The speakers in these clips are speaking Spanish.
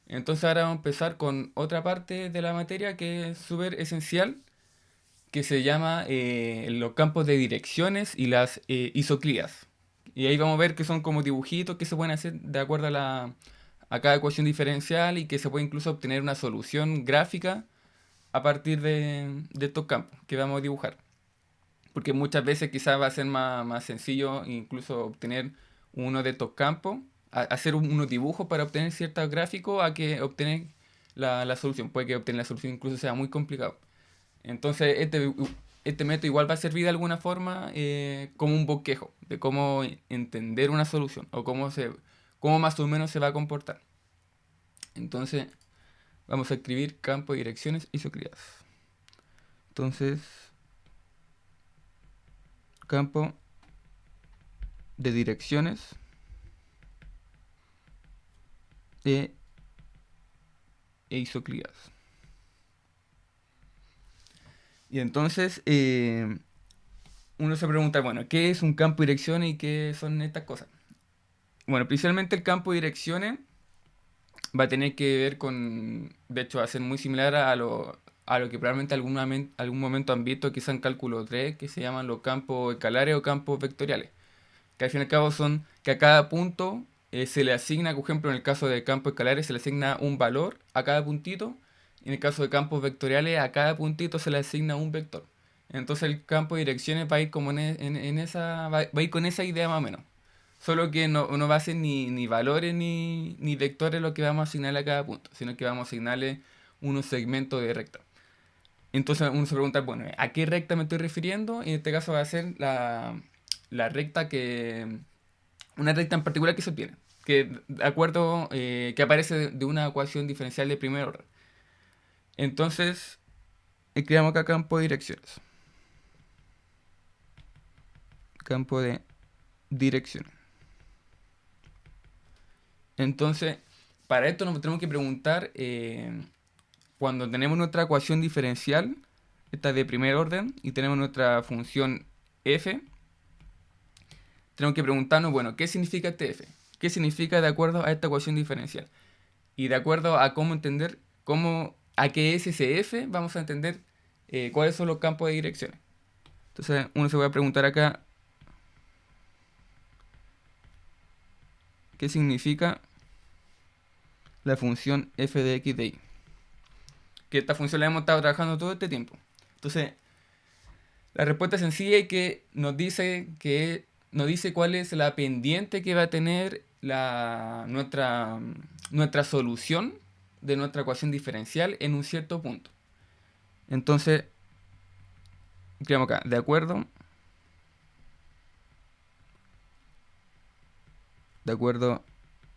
Entonces ahora vamos a empezar con otra parte de la materia que es súper esencial, que se llama los campos de direcciones y las isoclías. Y ahí vamos a ver que son como dibujitos que se pueden hacer de acuerdo a cada ecuación diferencial y que se puede incluso obtener una solución gráfica a partir de estos campos que vamos a dibujar. Porque muchas veces quizás va a ser más sencillo incluso obtener uno de estos campos, hacer unos dibujos para obtener ciertos gráficos a que obtener la solución. Puede que obtener la solución incluso sea muy complicado. Entonces este método igual va a servir de alguna forma como un bosquejo de cómo entender una solución o cómo más o menos se va a comportar. Entonces vamos a escribir campo de direcciones isocliadas. Entonces, campo de direcciones e, isocliadas. Y entonces uno se pregunta, bueno, ¿qué es un campo de direcciones y qué son estas cosas? Bueno, principalmente el campo de direcciones va a tener que ver con, de hecho, va a ser muy similar a lo que probablemente algún momento han visto, quizá en cálculo 3 que se llaman los campos escalares o campos vectoriales, que al fin y al cabo son que a cada punto se le asigna, por ejemplo, en el caso de campos escalares se le asigna un valor a cada puntito, y en el caso de campos vectoriales a cada puntito se le asigna un vector. Entonces el campo de direcciones va a ir como en esa, va a ir con esa idea más o menos. Solo que no va a ser ni valores ni vectores lo que vamos a asignarle a cada punto, sino que vamos a asignarle unos segmentos de recta. Entonces uno se pregunta, bueno, ¿a qué recta me estoy refiriendo? Y en este caso va a ser la recta una recta en particular que se obtiene, que de acuerdo, que aparece de una ecuación diferencial de primer orden. Entonces, creamos acá campo de direcciones. Campo de direcciones. Entonces, para esto nos tenemos que preguntar, cuando tenemos nuestra ecuación diferencial, esta de primer orden, y tenemos nuestra función f, tenemos que preguntarnos, bueno, ¿qué significa este f? ¿Qué significa de acuerdo a esta ecuación diferencial? Y de acuerdo a cómo entender a qué es ese f, vamos a entender cuáles son los campos de direcciones. Entonces, uno se va a preguntar acá, ¿qué significa la función f de x de y? Que esta función la hemos estado trabajando todo este tiempo. Entonces, la respuesta sencilla es que nos dice cuál es la pendiente que va a tener nuestra solución de nuestra ecuación diferencial en un cierto punto. Entonces, creamos acá, de acuerdo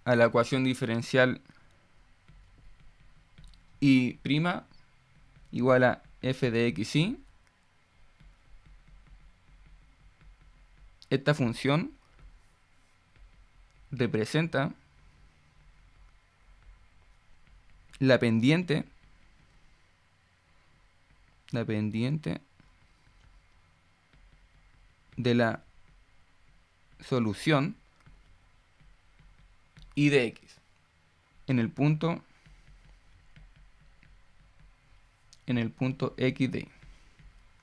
a la ecuación diferencial y' igual a f de x y, esta función representa la pendiente de la solución y de x en el punto x de y.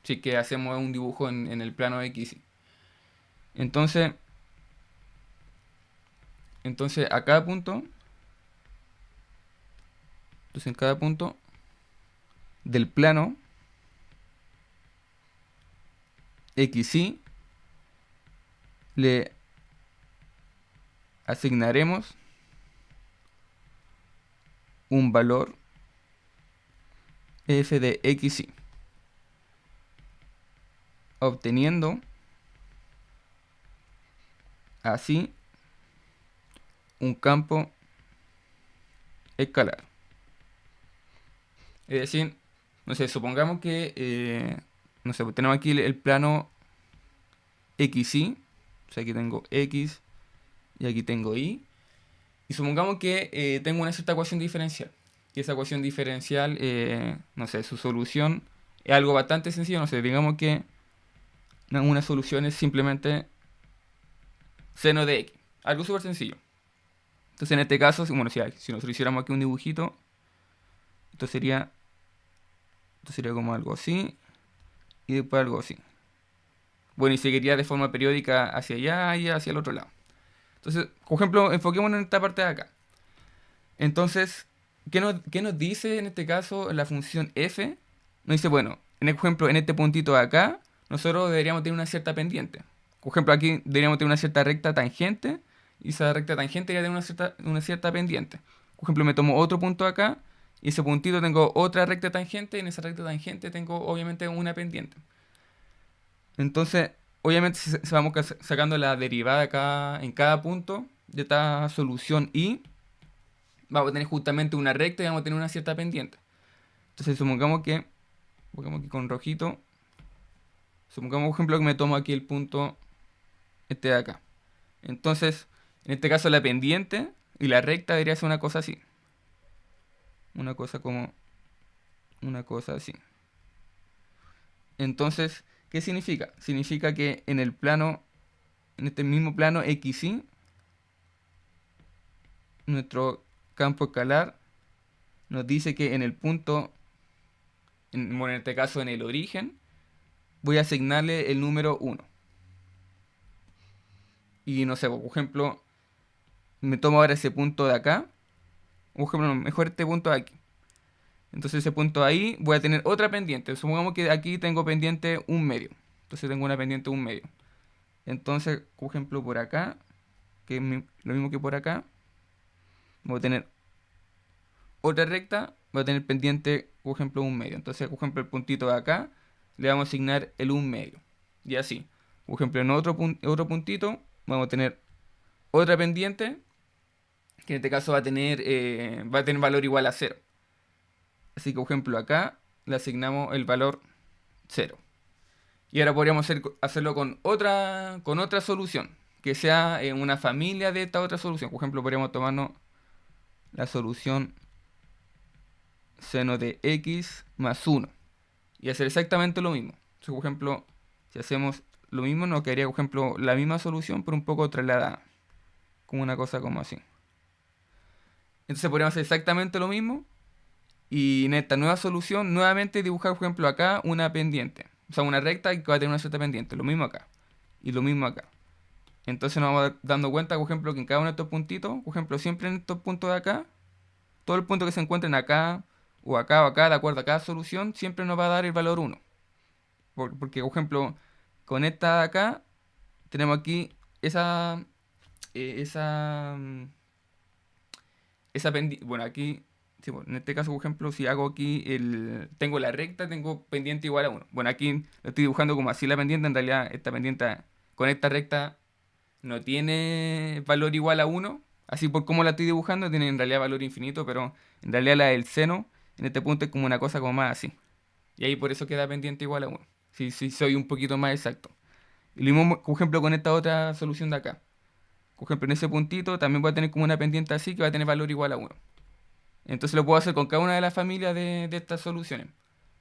Así que hacemos un dibujo en el plano x. Entonces a cada punto, en cada punto del plano xy le asignaremos un valor f de xy, obteniendo así un campo escalar. Es decir, no sé, supongamos que, no sé, tenemos aquí el plano xy, o sea, aquí tengo x y aquí tengo y. Y supongamos que tengo una cierta ecuación diferencial. Y esa ecuación diferencial, no sé, su solución es algo bastante sencillo. No sé, digamos que una solución es simplemente seno de x. Algo súper sencillo. Entonces en este caso, bueno, si nosotros hiciéramos aquí un dibujito, esto sería, esto sería como algo así, y después algo así. Bueno, y seguiría de forma periódica hacia allá y hacia el otro lado. Entonces, por ejemplo, enfoquémonos en esta parte de acá. Entonces, ¿qué nos dice en este caso la función f? Nos dice, bueno, en el ejemplo, en este puntito de acá, nosotros deberíamos tener una cierta pendiente. Por ejemplo, aquí deberíamos tener una cierta recta tangente, y esa recta tangente debería tener una cierta pendiente. Por ejemplo, me tomo otro punto acá, y ese puntito tengo otra recta tangente, y en esa recta tangente tengo obviamente una pendiente. Entonces, obviamente, si vamos sacando la derivada acá en cada punto de esta solución y vamos a tener justamente una recta y vamos a tener una cierta pendiente. Entonces, pongamos aquí con rojito, supongamos, por ejemplo, que me tomo aquí el punto este de acá. Entonces, en este caso, la pendiente y la recta debería ser una cosa así. Una cosa como una cosa así. Entonces, ¿qué significa? Significa que en el plano, en este mismo plano XY, nuestro campo escalar nos dice que en el punto, bueno, en este caso en el origen, voy a asignarle el número 1. Y no sé, por ejemplo, me tomo ahora ese punto de acá. Por ejemplo, no, mejor este punto de aquí. Entonces ese punto ahí voy a tener otra pendiente. Supongamos que aquí tengo pendiente un medio. Entonces tengo una pendiente un medio. Entonces, por ejemplo, por acá, que es lo mismo que por acá, voy a tener otra recta, voy a tener pendiente, por ejemplo, un medio. Entonces, por ejemplo, el puntito de acá, le vamos a asignar el un medio. Y así. Por ejemplo, en otro puntito, vamos a tener otra pendiente, que en este caso va a tener valor igual a cero. Así que, por ejemplo, acá le asignamos el valor cero. Y ahora podríamos hacerlo con otra solución, que sea una familia de esta otra solución. Por ejemplo, podríamos tomarnos la solución seno de x más 1 y hacer exactamente lo mismo. Entonces, por ejemplo, si hacemos lo mismo, nos quedaría, por ejemplo, la misma solución, pero un poco trasladada, como una cosa como así. Entonces podríamos hacer exactamente lo mismo y en esta nueva solución nuevamente dibujar, por ejemplo, acá una pendiente. O sea, una recta que va a tener una cierta pendiente. Lo mismo acá y lo mismo acá. Entonces nos vamos dando cuenta, por ejemplo, que en cada uno de estos puntitos, por ejemplo, siempre en estos puntos de acá, todo el punto que se encuentren acá o acá, de acuerdo a cada solución, siempre nos va a dar el valor 1. Porque, por ejemplo, con esta de acá, tenemos aquí esa, eh, esa, mm, bueno, aquí, sí, bueno, en este caso, por ejemplo, si hago aquí tengo la recta, tengo pendiente igual a 1. Bueno, aquí lo estoy dibujando como así la pendiente, en realidad esta pendiente con esta recta no tiene valor igual a 1. Así por cómo la estoy dibujando, tiene en realidad valor infinito, pero en realidad la del seno en este punto es como una cosa como más así. Y ahí por eso queda pendiente igual a 1. Si soy un poquito más exacto. Y lo mismo, por ejemplo, con esta otra solución de acá. Por ejemplo, en ese puntito también voy a tener como una pendiente así que va a tener valor igual a 1. Entonces lo puedo hacer con cada una de las familias de estas soluciones.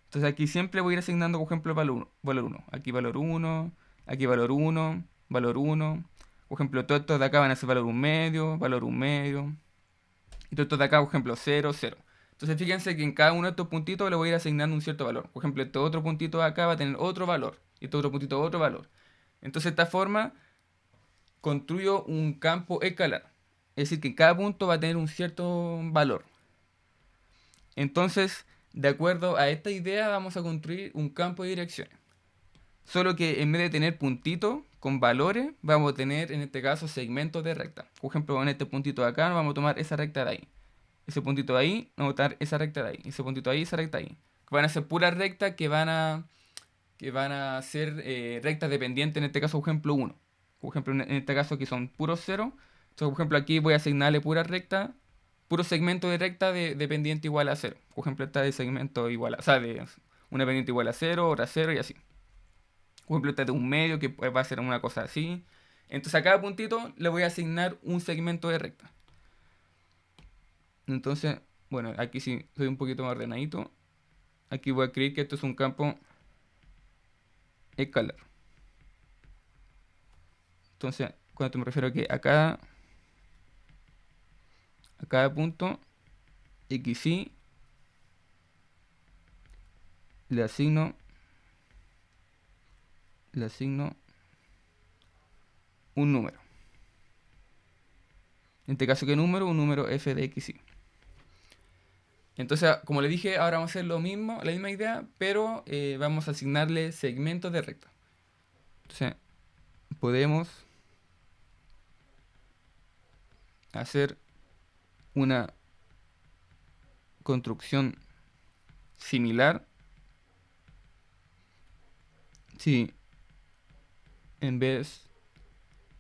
Entonces aquí siempre voy a ir asignando, por ejemplo, valor 1. Aquí valor 1, aquí valor 1, valor 1. Por ejemplo, todos estos de acá van a ser valor un medio, valor un medio. Y todos estos de acá, por ejemplo, 0, 0. Entonces fíjense que en cada uno de estos puntitos le voy a ir asignando un cierto valor. Por ejemplo, este otro puntito de acá va a tener otro valor. Y este otro puntito otro valor. Entonces de esta forma construyo un campo escalar. Es decir, que cada punto va a tener un cierto valor. Entonces, de acuerdo a esta idea, vamos a construir un campo de direcciones. Solo que en vez de tener puntitos con valores, vamos a tener en este caso segmentos de recta. Por ejemplo, en este puntito de acá, vamos a tomar esa recta de ahí. Ese puntito de ahí, vamos a tomar esa recta de ahí. Ese puntito de ahí, esa recta de ahí. Que van a ser puras rectas que van a ser rectas dependientes, en este caso, por ejemplo, 1. Por ejemplo, en este caso aquí son puros 0. Entonces, por ejemplo, aquí voy a asignarle pura recta, puro segmento de recta de pendiente igual a 0. Por ejemplo, esta de segmento igual a, o sea, de una pendiente igual a 0, otra 0 y así. Por ejemplo, esta de un medio que va a ser una cosa así. Entonces a cada puntito le voy a asignar un segmento de recta. Entonces, bueno, aquí sí soy un poquito más ordenadito. Aquí voy a escribir que esto es un campo escalar. Entonces, con esto me refiero a que acá a cada punto xy le asigno un número. En este caso, ¿qué número? Un número f de xy. Entonces, como le dije, ahora vamos a hacer lo mismo, la misma idea, pero vamos a asignarle segmentos de recta. Entonces, podemos hacer una construcción similar si en vez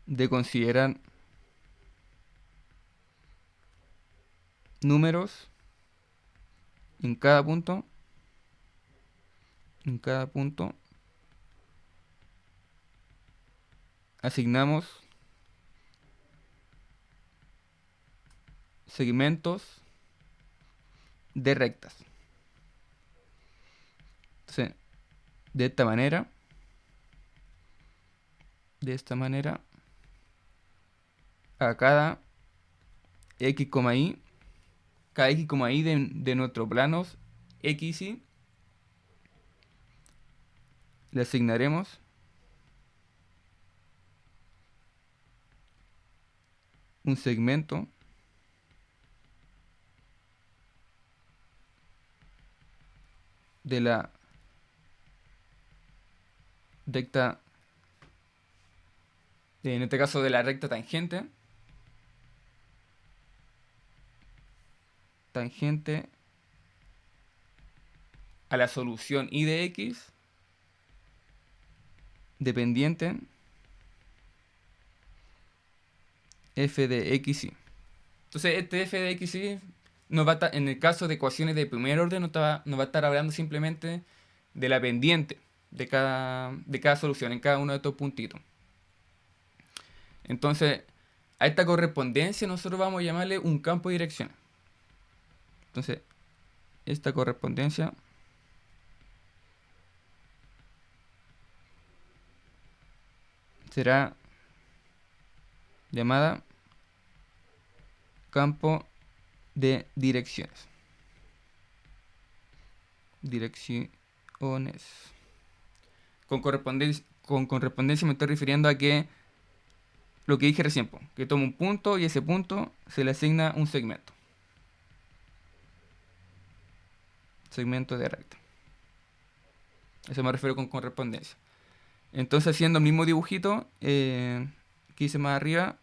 de considerar números en cada punto, asignamos segmentos de rectas. Entonces, de esta manera, a cada x, y, cada x, y de nuestros planos x, y, le asignaremos un segmento de la recta, en este caso de la recta tangente a la solución y de x dependiente f de xy. Entonces este f de xy nos va a estar, en el caso de ecuaciones de primer orden, nos va a estar hablando simplemente de la pendiente de cada solución, en cada uno de estos puntitos. Entonces, a esta correspondencia nosotros vamos a llamarle un campo de dirección. Entonces, esta correspondencia será llamada campo de direcciones. Con correspondencia me estoy refiriendo a que lo que dije recién, que tomo un punto y ese punto se le asigna un segmento. Segmento de recta. Eso me refiero con correspondencia. Entonces, haciendo el mismo dibujito que hice más arriba,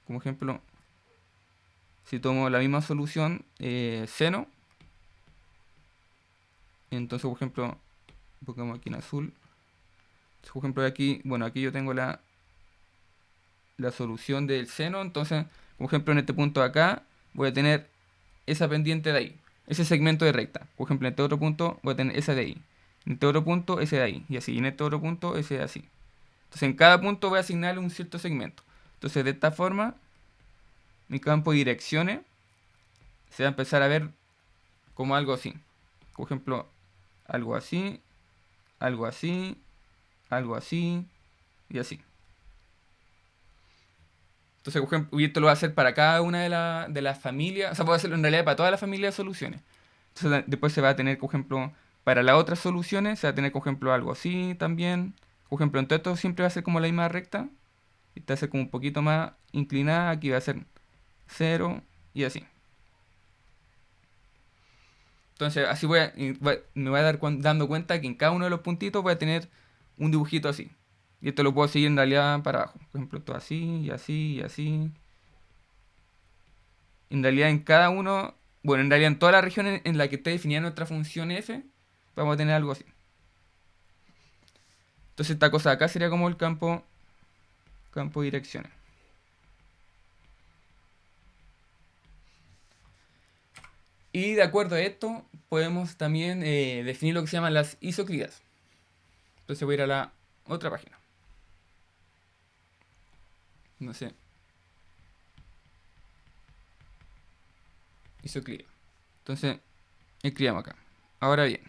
como ejemplo, si tomo la misma solución, seno, entonces, por ejemplo, pongamos aquí en azul. Por ejemplo, aquí, bueno, aquí yo tengo la solución del seno, entonces, por ejemplo, en este punto de acá, voy a tener esa pendiente de ahí, ese segmento de recta. Por ejemplo, en este otro punto voy a tener esa de ahí. En este otro punto, ese de ahí. Y así. Y en este otro punto, ese de así. Entonces, en cada punto voy a asignarle un cierto segmento. Entonces, de esta forma, mi campo de direcciones se va a empezar a ver como algo así. Por ejemplo, algo así, algo así, algo así y así. Entonces, por ejemplo, y esto lo voy a hacer para cada una de las familias. O sea, puedo hacerlo en realidad para toda la familia de soluciones. Entonces, después se va a tener, por ejemplo, para las otras soluciones, se va a tener, por ejemplo, algo así también. Por ejemplo, en todo esto siempre va a ser como la misma recta. Esta va a ser como un poquito más inclinada. Aquí va a ser 0 y así. Entonces, así me voy a dar dando cuenta que en cada uno de los puntitos voy a tener un dibujito así. Y esto lo puedo seguir en realidad para abajo. Por ejemplo, esto así, y así, y así. En realidad en cada uno, bueno, en realidad en toda la región en la que esté definida nuestra función f, vamos a tener algo así. Entonces esta cosa de acá sería como el campo de direcciones. Y de acuerdo a esto, podemos también definir lo que se llaman las isoclidas. Entonces voy a ir a la otra página. No sé. Isoclida. Entonces, escribamos acá. Ahora bien,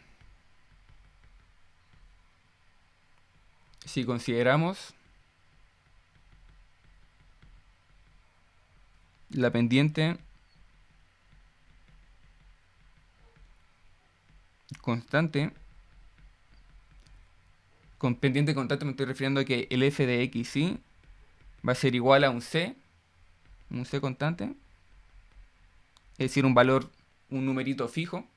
si consideramos la pendiente constante, con pendiente constante me estoy refiriendo a que el f de x y va a ser igual a un c constante, es decir, un valor, un numerito fijo.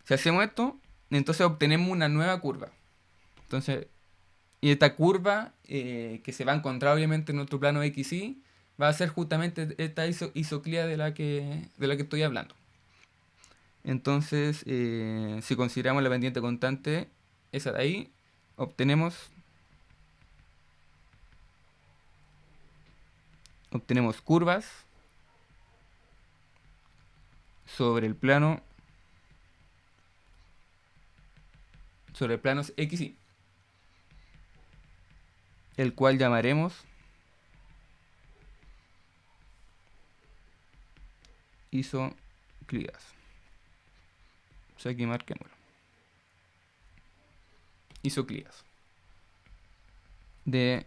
Si hacemos esto, entonces obtenemos una nueva curva. Entonces, y esta curva que se va a encontrar obviamente en nuestro plano x y va a ser justamente esta isoclía de la que estoy hablando. Entonces, si consideramos la pendiente constante, esa de ahí, obtenemos curvas sobre el plano x y, el cual llamaremos isoclidas. O sea, aquí marquémoslo. Isoclidas de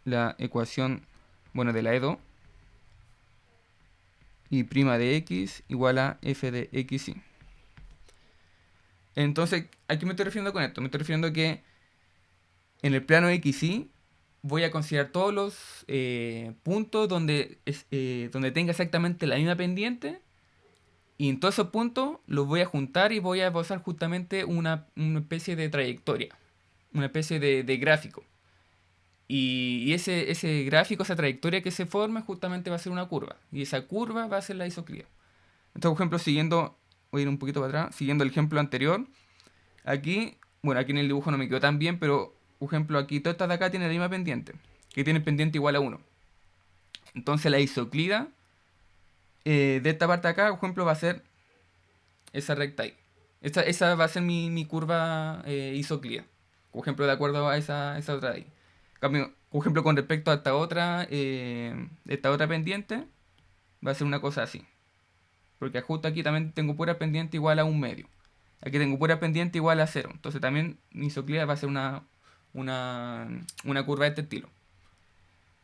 la ecuación, bueno, de la EDO, y prima de x igual a f de x y. Entonces, ¿a qué me estoy refiriendo con esto? Me estoy refiriendo que en el plano x y voy a considerar todos los puntos donde tenga exactamente la misma pendiente, y en todos esos puntos los voy a juntar y voy a esbozar justamente una especie de trayectoria, una especie de gráfico. Y ese gráfico, esa trayectoria que se forma justamente va a ser una curva. Y esa curva va a ser la isoclía. Entonces, por ejemplo, voy a ir un poquito para atrás, siguiendo el ejemplo anterior. Aquí, bueno, aquí en el dibujo no me quedó tan bien, pero, por ejemplo, aquí todas estas de acá tienen la misma pendiente, que tiene pendiente igual a 1. Entonces la isoclida de esta parte de acá, por ejemplo, va a ser esa recta ahí. Esa va a ser mi curva isoclida. Por ejemplo, de acuerdo a esa otra de ahí. Cambio, por ejemplo, con respecto a esta otra pendiente, va a ser una cosa así. Porque justo aquí también tengo pura pendiente igual a 1/2. Aquí tengo pura pendiente igual a 0. Entonces también mi isoclida va a ser una curva de este estilo.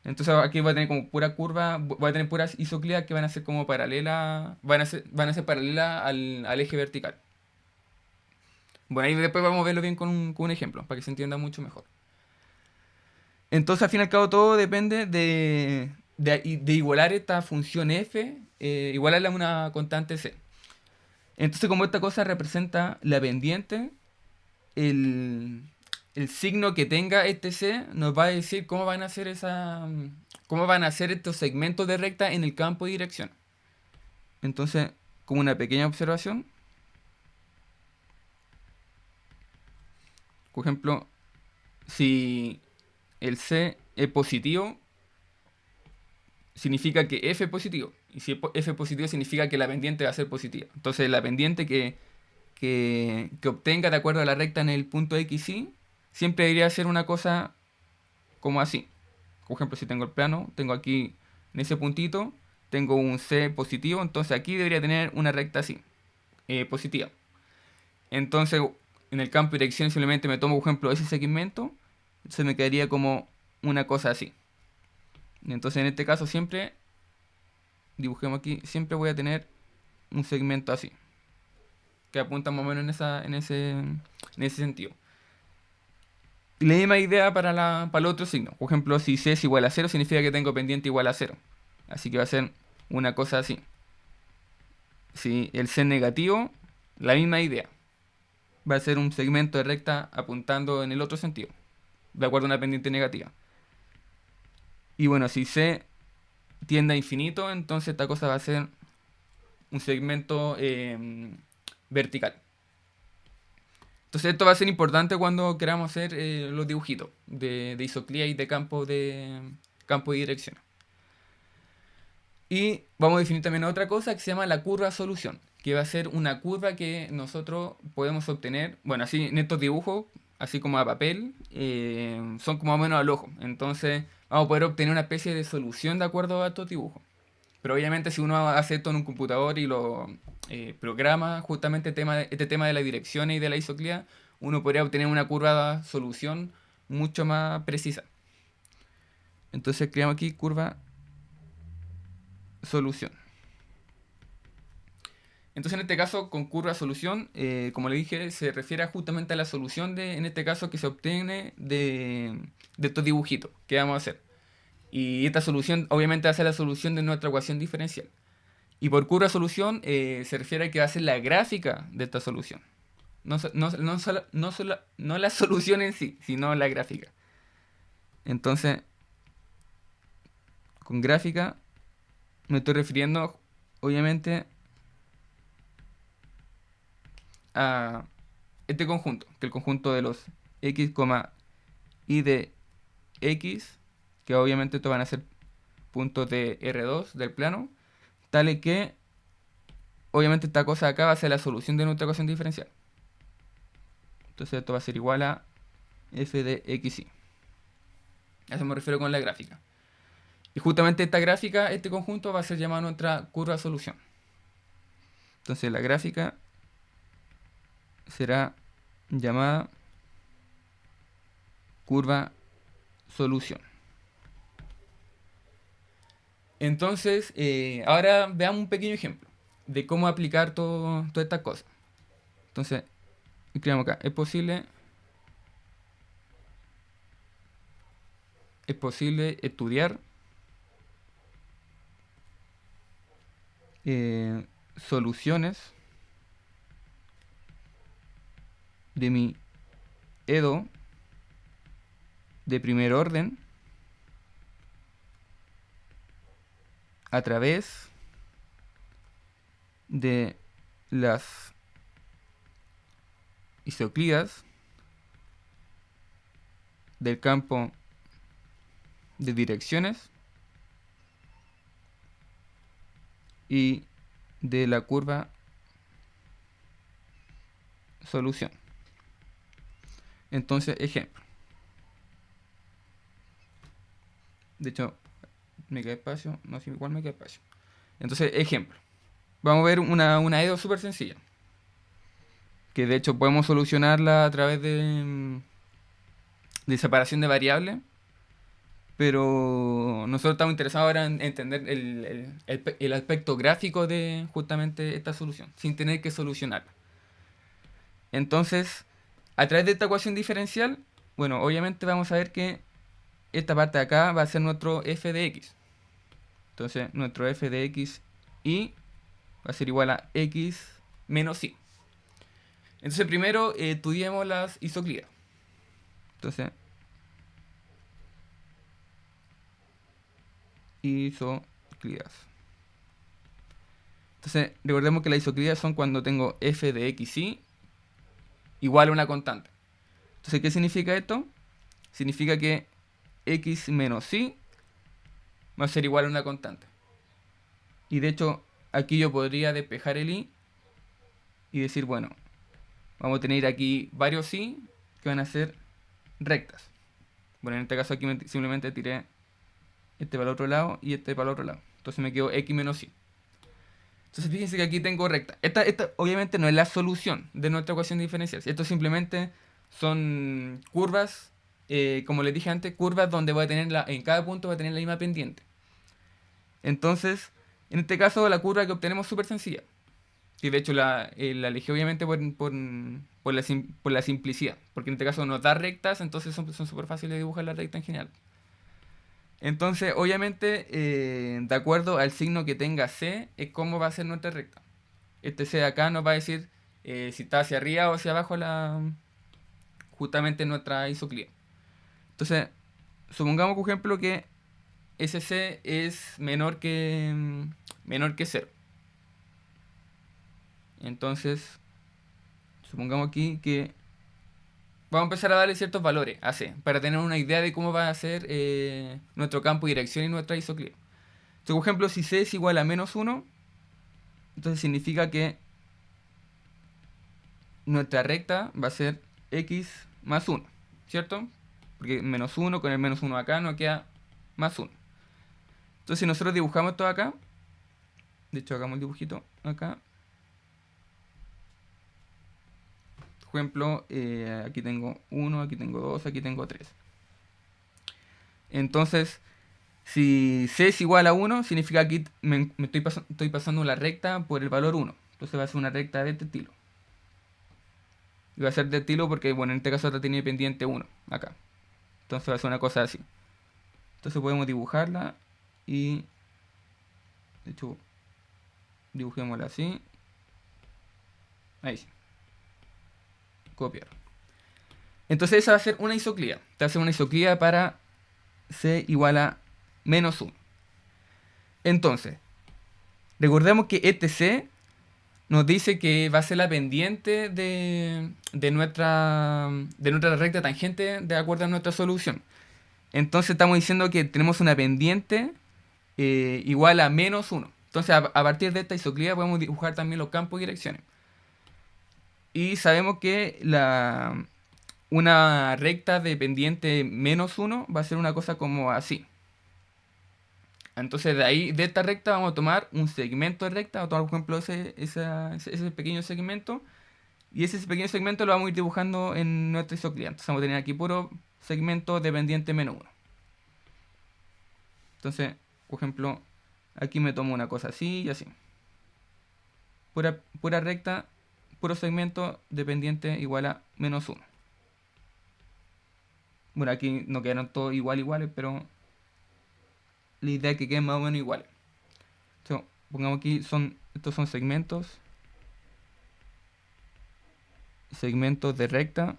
Entonces aquí voy a tener como pura curva, voy a tener puras isoclidas que van a ser como paralelas, van a ser paralelas al eje vertical. Bueno, ahí después vamos a verlo bien con un ejemplo, para que se entienda mucho mejor. Entonces, al fin y al cabo, todo depende de igualar esta función f, igualarla a una constante c. Entonces, como esta cosa representa la pendiente, el signo que tenga este c nos va a decir cómo van a ser estos segmentos de recta en el campo de dirección. Entonces, como una pequeña observación, por ejemplo, si el c es positivo, significa que f es positivo. Y si f es positivo, significa que la pendiente va a ser positiva. Entonces, la pendiente que obtenga de acuerdo a la recta en el punto x y siempre debería ser una cosa como así. Por ejemplo, si tengo el plano, tengo aquí en ese puntito, tengo un c positivo, entonces aquí debería tener una recta así, positiva. Entonces, en el campo de dirección simplemente me tomo, por ejemplo, ese segmento, se me quedaría como una cosa así. Entonces, en este caso siempre, dibujemos aquí, siempre voy a tener un segmento así, que apunta más o menos en ese sentido. Y la misma idea para el otro signo. Por ejemplo, si c es igual a 0, significa que tengo pendiente igual a 0. Así que va a ser una cosa así. Si el c es negativo, la misma idea. Va a ser un segmento de recta apuntando en el otro sentido, de acuerdo a una pendiente negativa. Y bueno, si c tiende a infinito, entonces esta cosa va a ser un segmento vertical. Entonces esto va a ser importante cuando queramos hacer los dibujitos de isoclía y de campo de dirección. Y vamos a definir también otra cosa que se llama la curva solución, que va a ser una curva que nosotros podemos obtener, bueno, así en estos dibujos, así como a papel, son como más o menos al ojo. Entonces vamos a poder obtener una especie de solución de acuerdo a estos dibujos. Pero obviamente si uno hace esto en un computador y lo programa justamente este tema de las direcciones y de la isoclía, uno podría obtener una curva solución mucho más precisa. Entonces creamos aquí curva solución. Entonces en este caso con curva solución, como le dije, se refiere justamente a la solución en este caso que se obtiene de estos dibujitos que vamos a hacer. Y esta solución obviamente va a ser la solución de nuestra ecuación diferencial. Y por curva solución se refiere a que va a ser la gráfica de esta solución. No la solución en sí, sino la gráfica. Entonces, con gráfica me estoy refiriendo obviamente a este conjunto, que es el conjunto de los x, y de x, que obviamente estos van a ser puntos de R2 del plano, tales que obviamente esta cosa de acá va a ser la solución de nuestra ecuación diferencial. Entonces esto va a ser igual a f de xy. A eso me refiero con la gráfica. Y justamente esta gráfica, este conjunto va a ser llamado nuestra curva solución. Entonces la gráfica será llamada curva solución. Entonces, ahora veamos un pequeño ejemplo de cómo aplicar todas estas cosas. Entonces, escribamos acá, es posible estudiar soluciones de mi EDO de primer orden a través de las isoclidas del campo de direcciones y de la curva solución. Entonces, ejemplo. De hecho, me queda espacio. No sé, igual me queda espacio. Entonces, ejemplo. Vamos a ver una EDO súper sencilla. Que de hecho podemos solucionarla a través de separación de variables. Pero nosotros estamos interesados ahora en entender el aspecto gráfico de justamente esta solución, sin tener que solucionarla. Entonces, a través de esta ecuación diferencial, bueno, obviamente vamos a ver que esta parte de acá va a ser nuestro f de x. Entonces, nuestro f de x y va a ser igual a x menos y. Entonces, primero estudiemos las isoclidas. Entonces, isoclidas. Entonces, recordemos que las isoclidas son cuando tengo f de xy igual a una constante. Entonces, ¿qué significa esto? Significa que x menos y va a ser igual a una constante. Y de hecho, aquí yo podría despejar el y decir, bueno, vamos a tener aquí varios y que van a ser rectas. Bueno, en este caso aquí simplemente tiré este para el otro lado y este para el otro lado. Entonces me quedó x menos y. Entonces fíjense que aquí tengo recta. Esta obviamente no es la solución de nuestra ecuación diferencial. Esto simplemente son curvas, como les dije antes, curvas donde voy a tener en cada punto va a tener la misma pendiente. Entonces, en este caso la curva que obtenemos es súper sencilla. Y de hecho la elegí obviamente por la simplicidad. Porque en este caso nos da rectas, entonces son súper fáciles de dibujar la recta en general. Entonces, obviamente, de acuerdo al signo que tenga C, es cómo va a ser nuestra recta. Este C de acá nos va a decir si está hacia arriba o hacia abajo justamente nuestra isoclía. Entonces, supongamos, por ejemplo, que ese C es menor que 0. Entonces, supongamos aquí que vamos a empezar a darle ciertos valores a C para tener una idea de cómo va a ser nuestro campo de dirección y nuestra isoclía. Entonces, por ejemplo, si C es igual a menos 1, entonces significa que nuestra recta va a ser x más 1, ¿cierto? Porque menos 1 con el menos 1 acá nos queda más 1. Entonces, si nosotros dibujamos esto acá, de hecho, hagamos el dibujito acá. Por ejemplo, aquí tengo 1, aquí tengo 2, aquí tengo 3. Entonces, si C es igual a 1, significa que aquí estoy pasando la recta por el valor 1. Entonces va a ser una recta de este estilo. Y va a ser de estilo porque, bueno, en este caso esta tiene pendiente 1, acá. Entonces va a ser una cosa así. Entonces podemos dibujarla y, de hecho, dibujémosla así. Ahí sí. Copiar. Entonces esa va a ser una isoclía. Esta va a ser una isoclía para c igual a menos 1. Entonces, recordemos que este c nos dice que va a ser la pendiente de nuestra recta tangente de acuerdo a nuestra solución. Entonces estamos diciendo que tenemos una pendiente igual a menos 1. Entonces a partir de esta isoclía podemos dibujar también los campos y direcciones. Y sabemos que una recta de pendiente menos 1 va a ser una cosa como así. Entonces de ahí, de esta recta, vamos a tomar un segmento de recta, vamos a tomar por ejemplo ese pequeño segmento, y ese pequeño segmento lo vamos a ir dibujando en nuestra isoclía. Entonces vamos a tener aquí puro segmento de pendiente menos 1. Entonces, por ejemplo, aquí me tomo una cosa así y así. Pura recta, puro segmento de pendiente igual a menos 1. Bueno, aquí no quedaron todos iguales, pero la idea es que queden más o menos iguales. Entonces, pongamos aquí, estos son segmentos de recta,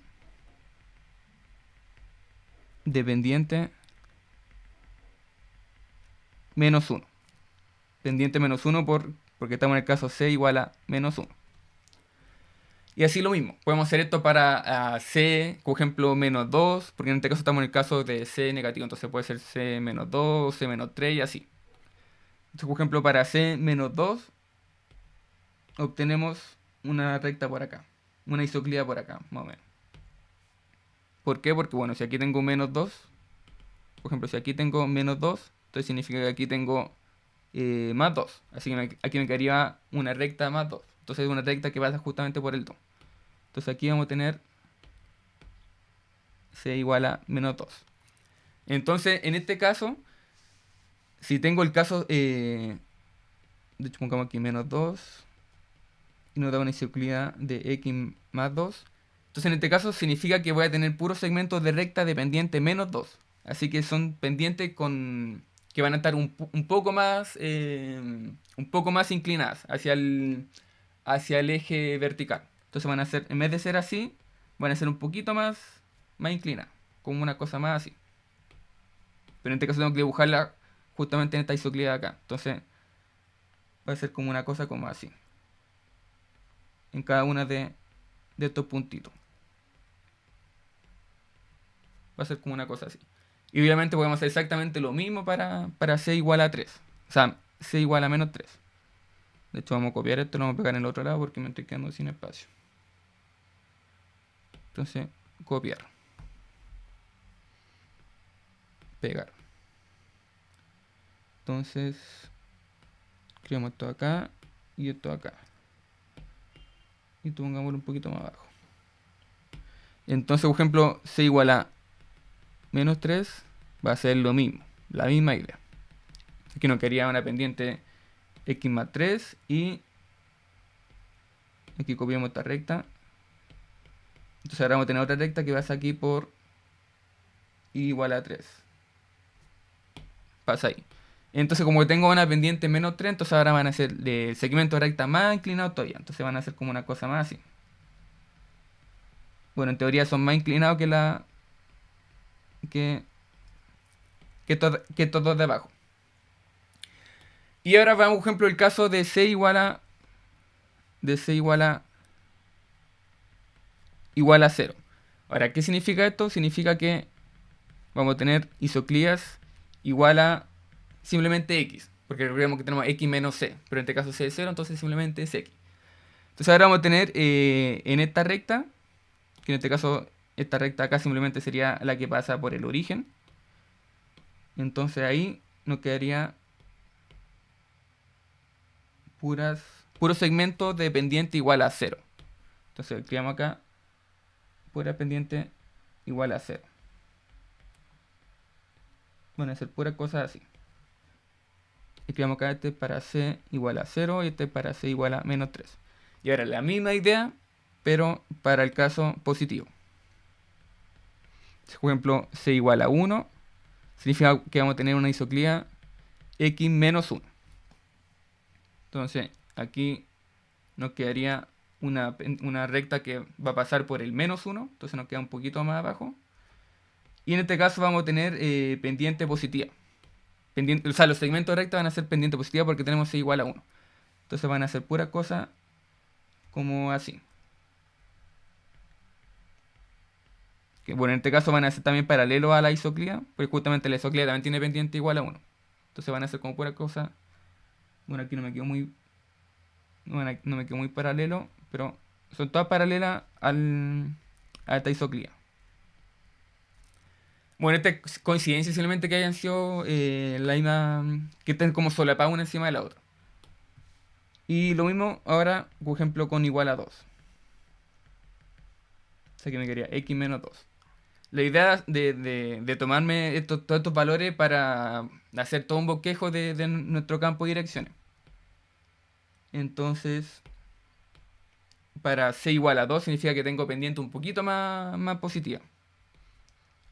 de pendiente menos 1. Pendiente menos 1 porque estamos en el caso c igual a menos 1. Y así lo mismo. Podemos hacer esto para c, por ejemplo, menos 2, porque en este caso estamos en el caso de c negativo, entonces puede ser c menos 2, c menos 3 y así. Entonces, por ejemplo, para c menos 2 obtenemos una recta por acá, una isoclía por acá, más o menos. ¿Por qué? Porque, bueno, si aquí tengo menos 2, por ejemplo, si aquí tengo menos 2, entonces significa que aquí tengo más 2. Así que aquí me quedaría una recta más 2. Entonces es una recta que pasa justamente por el 2. Entonces aquí vamos a tener c igual a menos 2. Entonces, en este caso, si tengo el caso, de hecho pongamos aquí menos 2, y nos da una isoclía de x más 2. Entonces en este caso significa que voy a tener puros segmentos de recta de pendiente menos 2. Así que son pendientes que van a estar un poco más inclinadas hacia el eje vertical. Entonces van a ser, en vez de ser así, van a ser un poquito más inclinadas, como una cosa más así. Pero en este caso tengo que dibujarla justamente en esta isoclía de acá. Entonces va a ser como una cosa como así, en cada una de estos puntitos. Va a ser como una cosa así. Y obviamente podemos hacer exactamente lo mismo para c igual a 3. O sea, c igual a menos 3. De hecho, vamos a copiar esto, lo vamos a pegar en el otro lado porque me estoy quedando sin espacio. Entonces, copiar. Pegar. Entonces, creamos esto acá y esto acá. Y pongámoslo un poquito más abajo. Entonces, por ejemplo, c igual a menos 3 va a ser lo mismo, la misma idea. Aquí nos quería una pendiente x más 3 y aquí copiamos esta recta. Entonces ahora vamos a tener otra recta que pasa aquí por y igual a 3. Pasa ahí. Entonces como tengo una pendiente menos 3, entonces ahora van a ser de segmento de recta más inclinado todavía. Entonces van a ser como una cosa más así. Bueno, en teoría son más inclinados que estos dos de abajo. Y ahora vamos, por ejemplo, el caso de c igual a 0. Ahora, ¿qué significa esto? Significa que vamos a tener isoclías igual a simplemente x. Porque recordemos que tenemos x menos c. Pero en este caso c es 0, entonces simplemente es x. Entonces ahora vamos a tener en esta recta, que en este caso esta recta acá simplemente sería la que pasa por el origen. Entonces ahí nos quedaría puros segmentos de pendiente igual a 0. Entonces escribamos acá pura pendiente igual a 0. Van a ser puras cosas así. escribamos acá, este para C igual a 0 y este para C igual a menos 3. Y ahora la misma idea, pero para el caso positivo. Por ejemplo, C igual a 1 significa que vamos a tener una isoclía X menos 1. Entonces, aquí nos quedaría una recta que va a pasar por el menos 1. Entonces nos queda un poquito más abajo. Y en este caso vamos a tener pendiente positiva. O sea, los segmentos de recta van a ser pendiente positiva porque tenemos C igual a 1. Entonces van a ser pura cosa como así. Que, bueno, en este caso van a ser también paralelos a la isoclía, porque justamente la isoclía también tiene pendiente igual a 1. Entonces van a ser como pura cosa. Bueno, aquí no me quedo muy, no me quedo muy paralelo, pero son todas paralelas a esta isoclía. Bueno, esta es coincidencia simplemente que hayan sido la misma, que estén como solapadas una encima de la otra. Y lo mismo ahora, por ejemplo, con igual a 2. O sea que me quedaría x menos 2. La idea de tomarme todos estos valores para hacer todo un bosquejo de nuestro campo de direcciones. Entonces, para C igual a 2 significa que tengo pendiente un poquito más positiva.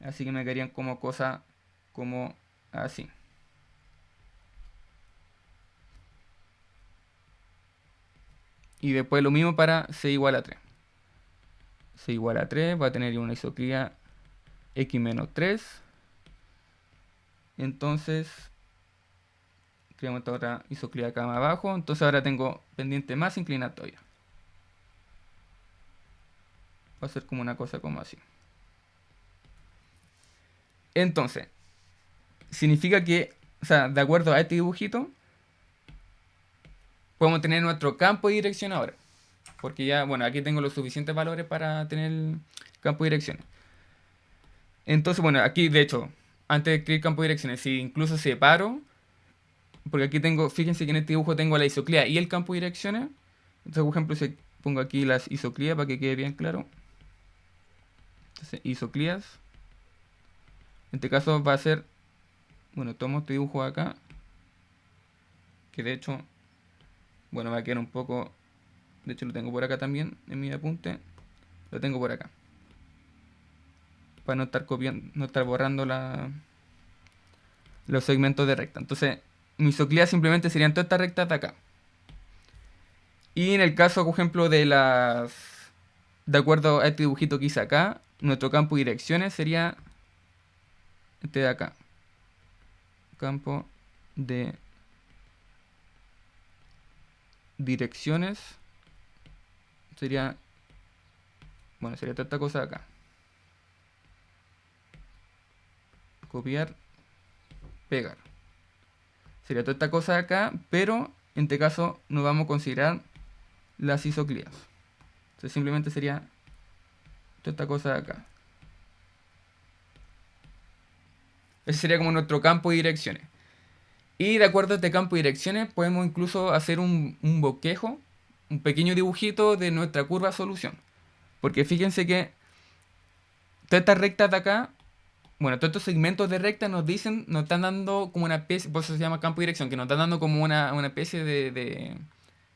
Así que me quedarían como cosas como así. Y después lo mismo para C igual a 3. C igual a 3 va a tener una isoclía X menos 3. Entonces, creamos esta otra isoclía acá más abajo. Entonces ahora tengo pendiente más inclinatoria. Va a ser como una cosa como así. Entonces, significa que, o sea, de acuerdo a este dibujito, podemos tener nuestro campo de dirección ahora. Porque ya, bueno, aquí tengo los suficientes valores para tener el campo de direcciones. Entonces, bueno, aquí de hecho, antes de escribir campo de direcciones, si incluso separo, porque aquí tengo, fíjense que en este dibujo tengo la isoclía y el campo de direcciones. Entonces, por ejemplo, si pongo aquí las isoclías para que quede bien claro. Entonces, isoclías. En este caso va a ser, bueno, tomo este dibujo acá, que de hecho, bueno, va a quedar un poco, de hecho lo tengo por acá también, en mi apunte, lo tengo por acá. Para no estar copiando, no estar borrando los segmentos de recta. Entonces, mi isoclía simplemente serían todas estas rectas de acá. Y en el caso, por ejemplo, de acuerdo a este dibujito que hice acá, nuestro campo de direcciones sería este de acá. Campo de direcciones sería, bueno, sería toda esta cosa de acá. Copiar, pegar. Sería toda esta cosa de acá, pero en este caso no vamos a considerar las isoclías. Entonces simplemente sería toda esta cosa de acá. Ese sería como nuestro campo de direcciones. Y de acuerdo a este campo de direcciones podemos incluso hacer un bosquejo, un pequeño dibujito de nuestra curva solución. Porque fíjense que todas estas rectas de acá, bueno, todos estos segmentos de recta nos dicen, nos están dando como una especie, por eso se llama campo de dirección, que nos están dando como una especie de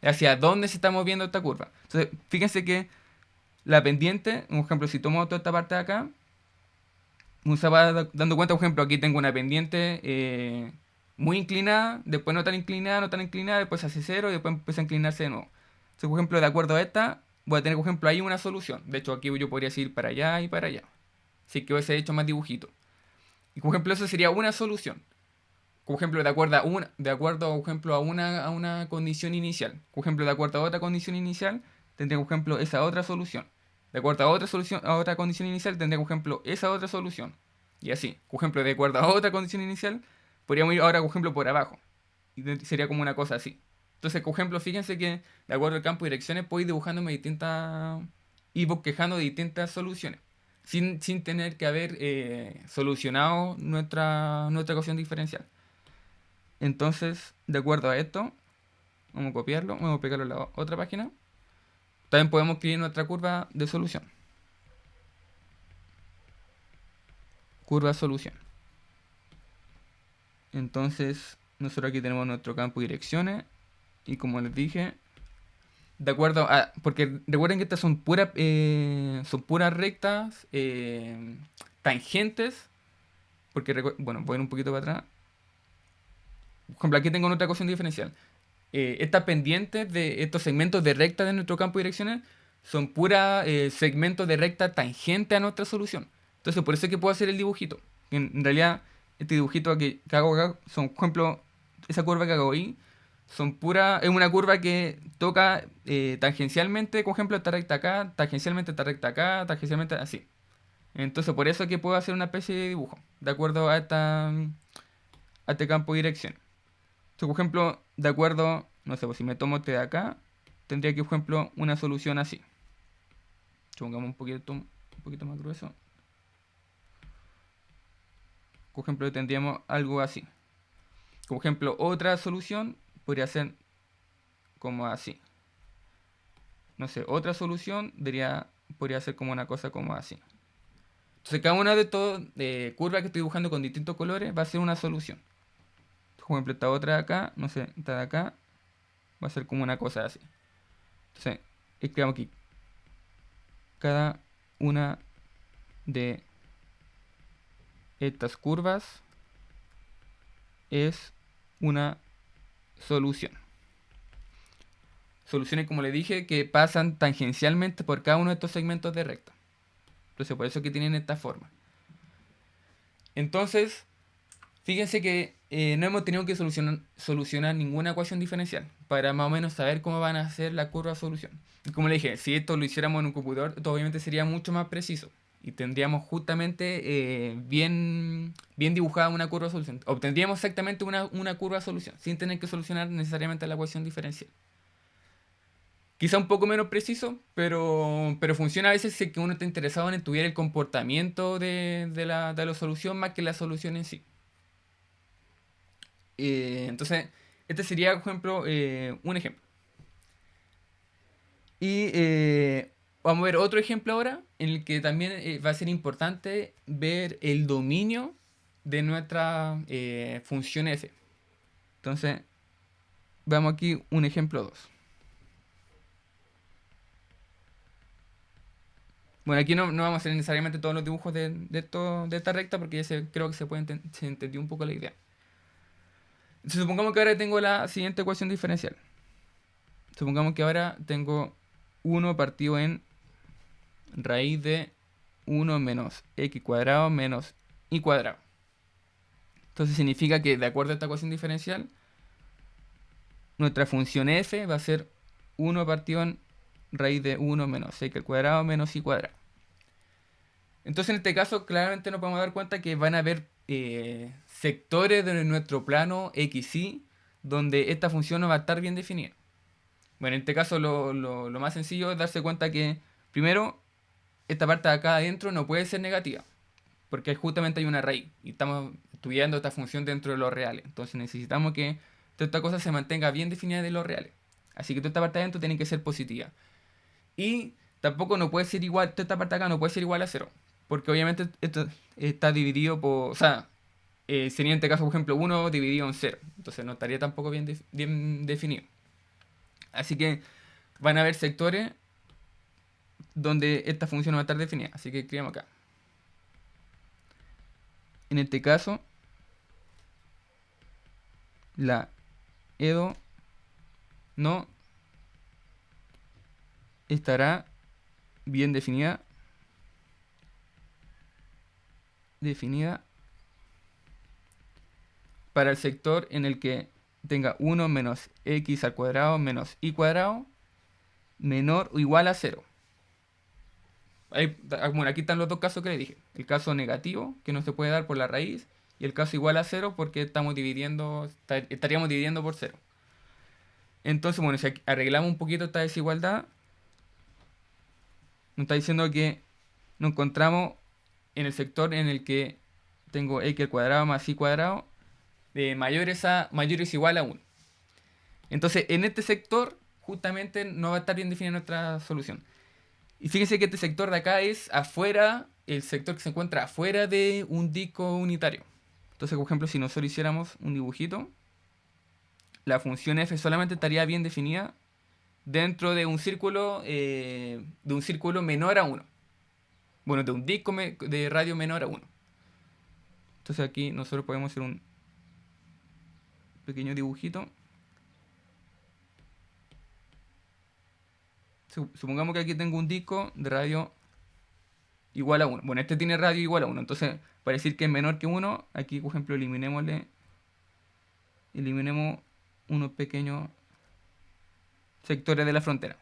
hacia dónde se está moviendo esta curva. Entonces, fíjense que la pendiente, por ejemplo, si tomo toda esta parte de acá, uno se va dando cuenta, por ejemplo, aquí tengo una pendiente muy inclinada, después no tan inclinada, no tan inclinada, después hace cero y después empieza a inclinarse de nuevo. Entonces, por ejemplo, de acuerdo a esta, voy a tener, por ejemplo, ahí una solución. De hecho, aquí yo podría ir para allá y para allá. Así que hubiese hecho más dibujito. Y por ejemplo, eso sería una solución. Por ejemplo, de acuerdo, por ejemplo, a una condición inicial. Por ejemplo, de acuerdo a otra condición inicial, tendría, por ejemplo, esa otra solución. De acuerdo a otra solución, a otra condición inicial, tendría, por ejemplo, esa otra solución. Y así. Por ejemplo, de acuerdo a otra condición inicial, podríamos ir ahora, por ejemplo, por abajo. Y sería como una cosa así. Entonces, por ejemplo, fíjense que de acuerdo al campo de direcciones puedo ir dibujándome distintas y bosquejando distintas soluciones. Sin tener que haber solucionado nuestra ecuación diferencial. Entonces, de acuerdo a esto, vamos a copiarlo, vamos a pegarlo en la otra página. También podemos escribir nuestra curva de solución. Curva solución. Entonces, nosotros aquí tenemos nuestro campo de direcciones. Y como les dije, de acuerdo a... Porque recuerden que estas son puras rectas, tangentes. Porque, bueno, voy a ir un poquito para atrás. Por ejemplo, aquí tengo otra ecuación diferencial. Estas pendientes de estos segmentos de recta de nuestro campo de direcciones son puras segmentos de recta tangente a nuestra solución. Entonces, por eso es que puedo hacer el dibujito. En realidad, este dibujito que hago acá son, por ejemplo, esa curva que hago ahí, es una curva que toca tangencialmente, por ejemplo, esta recta acá, tangencialmente esta recta acá, tangencialmente así. Entonces, por eso es que puedo hacer una especie de dibujo, de acuerdo a este campo de dirección. Entonces, por ejemplo, de acuerdo, no sé, pues si me tomo este de acá, tendría que, por ejemplo, una solución así. Pongamos un poquito más grueso. Por ejemplo, tendríamos algo así. Por ejemplo, otra solución podría ser como así. No sé, otra solución podría ser como una cosa como así. Entonces, cada una de estas curvas que estoy dibujando con distintos colores va a ser una solución. Por ejemplo, esta otra de acá, no sé, esta de acá, va a ser como una cosa así. Entonces, escribamos aquí. Cada una de estas curvas es una solución. Soluciones, como le dije, que pasan tangencialmente por cada uno de estos segmentos de recta. Entonces, por eso es que tienen esta forma. Entonces, fíjense que no hemos tenido que solucionar ninguna ecuación diferencial para más o menos saber cómo van a ser la curva de solución. Y como le dije, si esto lo hiciéramos en un computador, esto obviamente sería mucho más preciso. Y tendríamos justamente bien dibujada una curva de solución. Obtendríamos exactamente una curva de solución, sin tener que solucionar necesariamente la ecuación diferencial. Quizá un poco menos preciso, pero funciona a veces si es que uno está interesado en estudiar el comportamiento de la solución más que la solución en sí. Entonces, este sería, por ejemplo, un ejemplo. Y vamos a ver otro ejemplo ahora, en el que también va a ser importante ver el dominio de nuestra función f. Entonces, veamos aquí un ejemplo 2. Bueno, aquí no vamos a hacer necesariamente todos los dibujos de esta recta porque creo que se entendió un poco la idea. Entonces, supongamos que ahora tengo la siguiente ecuación diferencial. Supongamos que ahora tengo 1 partido en raíz de 1 menos x cuadrado menos y cuadrado. Entonces significa que de acuerdo a esta ecuación diferencial, nuestra función f va a ser 1 partido en raíz de 1 menos x al cuadrado menos y cuadrado. Entonces en este caso claramente nos podemos dar cuenta que van a haber sectores de nuestro plano xy donde esta función no va a estar bien definida. Bueno, en este caso lo más sencillo es darse cuenta que primero esta parte de acá adentro no puede ser negativa, porque justamente hay una raíz y estamos estudiando esta función dentro de los reales. Entonces necesitamos que toda esta cosa se mantenga bien definida de los reales. Así que toda esta parte de adentro tiene que ser positiva. Y tampoco no puede ser igual, toda esta parte de acá no puede ser igual a 0, porque obviamente esto está dividido por... O sea, sería en este caso, por ejemplo, 1 dividido en 0. Entonces no estaría tampoco bien definido. Así que van a haber sectores donde esta función no va a estar definida. Así que escribamos acá. En este caso, la EDO no estará bien definida para el sector en el que tenga 1 menos x al cuadrado menos y cuadrado menor o igual a 0. Bueno, aquí están los dos casos que le dije. El caso negativo, que no se puede dar por la raíz, y el caso igual a 0 porque estaríamos dividiendo por 0. Entonces, bueno, si arreglamos un poquito esta desigualdad, nos está diciendo que nos encontramos en el sector en el que tengo x al cuadrado más y cuadrado mayores o igual a 1. Entonces, en este sector, justamente no va a estar bien definida nuestra solución. Y fíjense que este sector de acá es afuera, el sector que se encuentra afuera de un disco unitario. Entonces, por ejemplo, si nosotros hiciéramos un dibujito, la función f solamente estaría bien definida dentro de un círculo menor a uno. Bueno, de un disco de radio menor a uno. Entonces aquí nosotros podemos hacer un pequeño dibujito. Supongamos que aquí tengo un disco de radio igual a 1. Bueno, este tiene radio igual a 1. Entonces, para decir que es menor que 1, aquí, por ejemplo, eliminemos unos pequeños sectores de la frontera.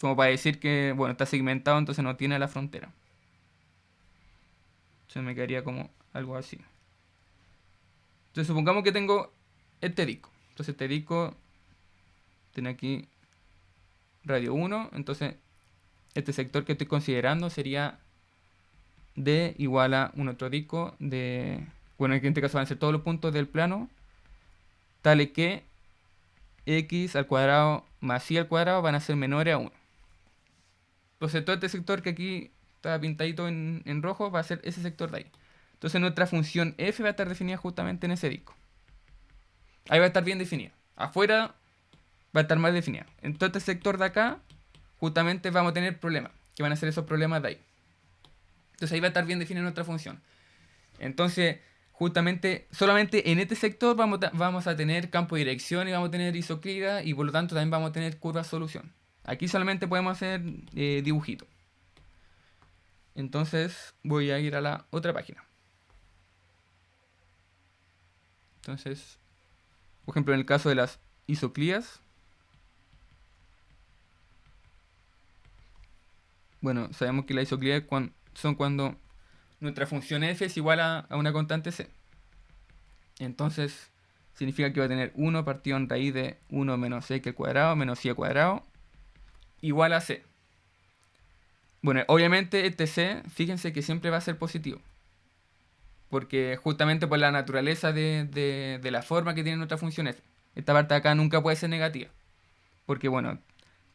Como para decir que, bueno, está segmentado, entonces no tiene la frontera. Entonces me quedaría como algo así. Entonces supongamos que tengo este disco. Entonces este disco tiene aquí radio 1. Entonces este sector que estoy considerando sería D igual a un otro disco de... Bueno, en este caso van a ser todos los puntos del plano, tales que x al cuadrado más y al cuadrado van a ser menores a 1. Entonces todo este sector que aquí está pintadito en rojo va a ser ese sector de ahí. Entonces nuestra función f va a estar definida justamente en ese disco. Ahí va a estar bien definida. Afuera va a estar mal definida. En todo este sector de acá, justamente vamos a tener problemas, que van a ser esos problemas de ahí. Entonces ahí va a estar bien definida nuestra función. Entonces, justamente, solamente en este sector vamos a tener campo de dirección y vamos a tener isoclida y por lo tanto también vamos a tener curva solución. Aquí solamente podemos hacer dibujito. Entonces voy a ir a la otra página. Entonces, por ejemplo, en el caso de las isoclías, bueno, sabemos que las isoclías son cuando nuestra función f es igual a una constante c. Entonces, significa que va a tener 1 partido en raíz de 1 menos x al cuadrado menos y al cuadrado igual a c. Bueno, obviamente este c, fíjense que siempre va a ser positivo. Porque justamente por la naturaleza de la forma que tiene nuestra función f. Esta parte de acá nunca puede ser negativa. Porque bueno,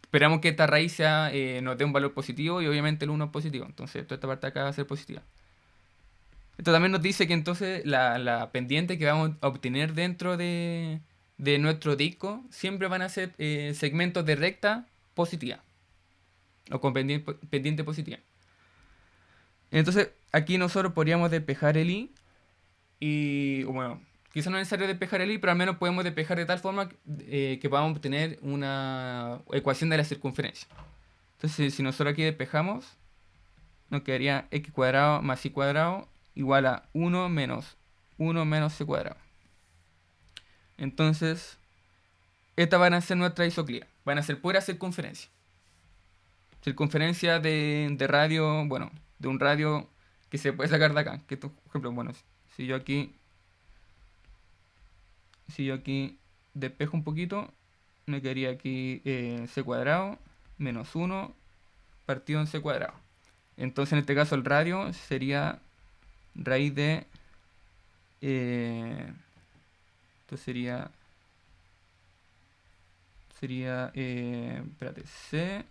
esperamos que esta raíz nos dé un valor positivo y obviamente el 1 es positivo. Entonces toda esta parte de acá va a ser positiva. Esto también nos dice que entonces la pendiente que vamos a obtener dentro de nuestro disco siempre van a ser segmentos de recta positiva. O con pendiente positiva. Entonces aquí nosotros podríamos despejar el i. Y bueno, quizás no es necesario despejar el i, pero al menos podemos despejar de tal forma que podamos obtener una ecuación de la circunferencia. Entonces si nosotros aquí despejamos, nos quedaría x cuadrado más y cuadrado igual a 1 menos c cuadrado. Entonces, estas van a ser nuestra isoclía. Van a ser pura circunferencia. Circunferencia de radio, bueno, de un radio que se puede sacar de acá. Que esto, por ejemplo, bueno, si yo aquí despejo un poquito, me quedaría aquí c cuadrado menos 1 partido en c cuadrado. Entonces, en este caso, el radio sería raíz de... esto sería... espérate, c